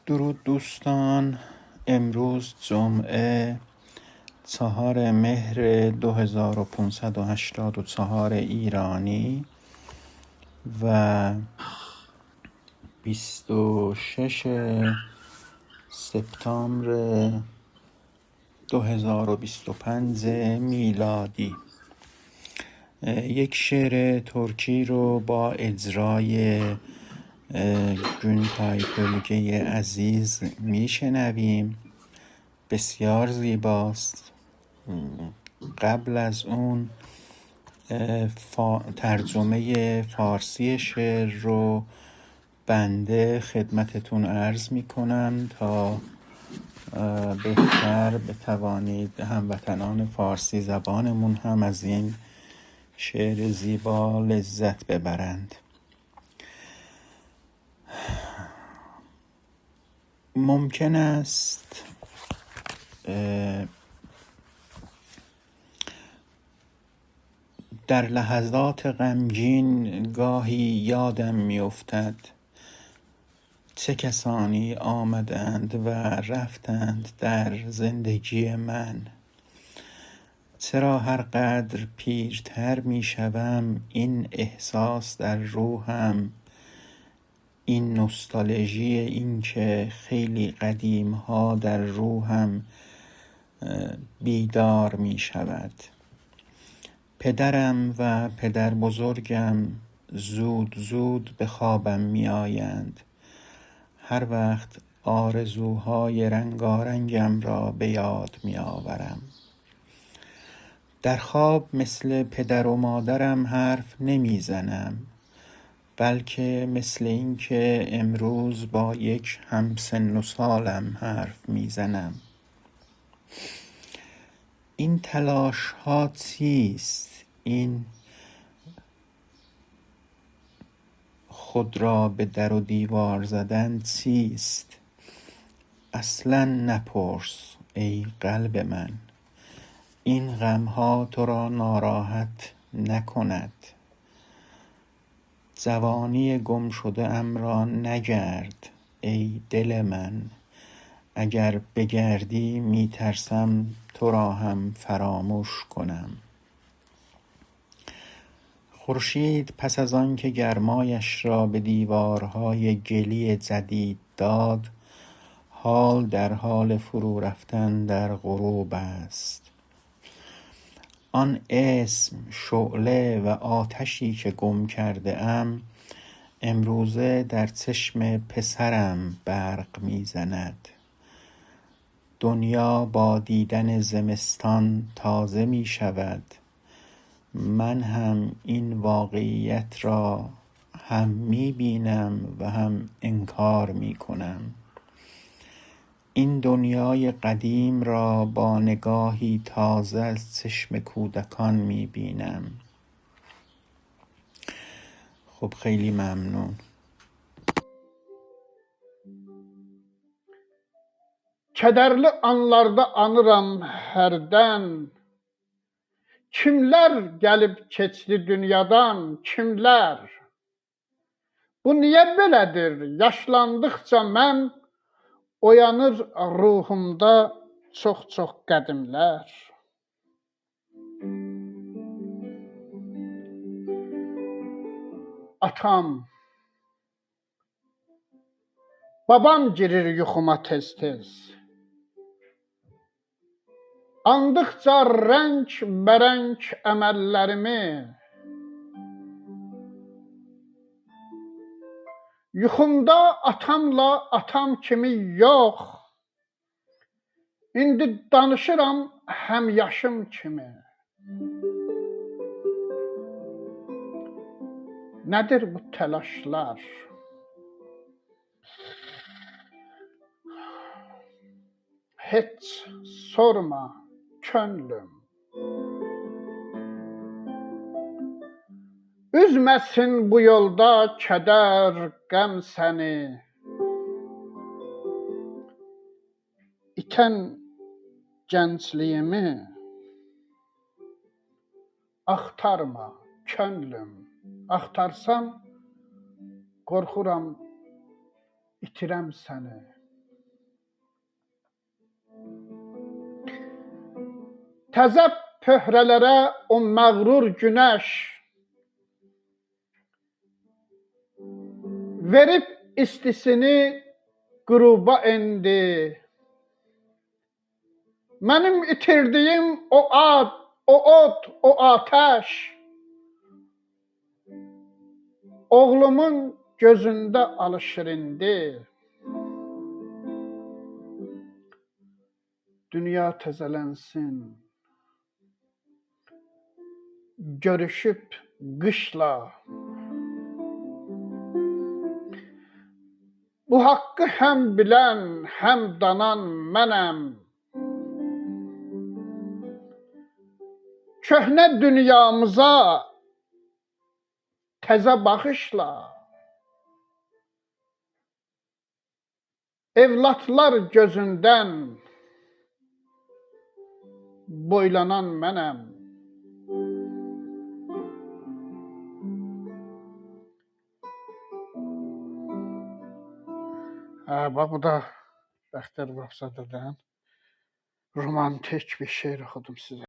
درود دوستان. امروز جمعه 4 مهر 2584 ایرانی و 26 سپتامبر 2025 میلادی. یک شعر ترکی رو با اجرای گونتای پلگه عزیز میشنویم. بسیار زیباست. قبل از اون ترجمه فارسی شعر رو بنده خدمتتون عرض میکنم تا بهتر بتوانید هموطنان فارسی زبانمون هم از این شعر زیبا لذت ببرند. ممکن است در لحظات غمگین گاهی یادم میافتد چه کسانی آمدند و رفتند در زندگی من. چرا هر قدر پیرتر میشوم این احساس در روحم، این نوستالژی، این که خیلی قدیم ها در روحم بیدار می شود. پدرم و پدر بزرگم زود زود به خوابم می آیند. هر وقت آرزوهای رنگارنگم را به یاد می آورم. در خواب مثل پدر و مادرم حرف نمی زنم، بلکه مثل این که امروز با یک همسن و سالم حرف می زنم. این تلاش ها چیست؟ این خود را به در و دیوار زدن چیست؟ اصلا نپرس ای قلب من، این غم ها تو را ناراحت نکند. جوانی گم شده ام را نگرد ای دل من، اگر بگردی می ترسم تو را هم فراموش کنم. خورشید پس از آن که گرمایش را به دیوارهای گلی جدید داد، حال در حال فرو رفتن در غروب است. آن اسم، شعله و آتشی که گم کرده ام امروزه در چشم پسرم برق میزند. دنیا با دیدن زمستان تازه می شود. من هم این واقعیت را هم می بینم و هم انکار می کنم. این دنیای قدیم را با نگاهی تازه از چشم کودکان می بینم. خب خیلی ممنون. Kədərli anlarda anıram hərdən. Kimlər gəlib keçdi dünyadan, kimlər? Bu niyə belədir? Yaşlandıqca mən oyanır ruhumda çox-çox qədimlər. Atam, babam girir yuxuma tez-tez. Andıqca rəng-bərəng əməllərimi, yuxumda atamla atam kimi yox, indi danışıram həm yaşım kimi. Nədir bu təlaşlar? Heç sorma könlüm. Üzməsin bu yolda kədər, qəm səni. İtən gəncliyimi axtarma könlüm. Axtarsam qorxuram itirəm səni. Təzə pöhrələrə o məğrur günəş verib istisini qüruba endi. Mənim itirdiyim o ad, o od, o atəş oğlumun gözündə alışır indi. Dünya təzələnsin, görüşüb qışla. Bu haqqı həm bilən, həm danan mənəm. Köhnə dünyamıza təzə baxışla. Evlatlar gözündən boylanan mənəm. Bax, bu da Bəxtiyar Vahabzadədən romantik bir şeir oxudum sizə.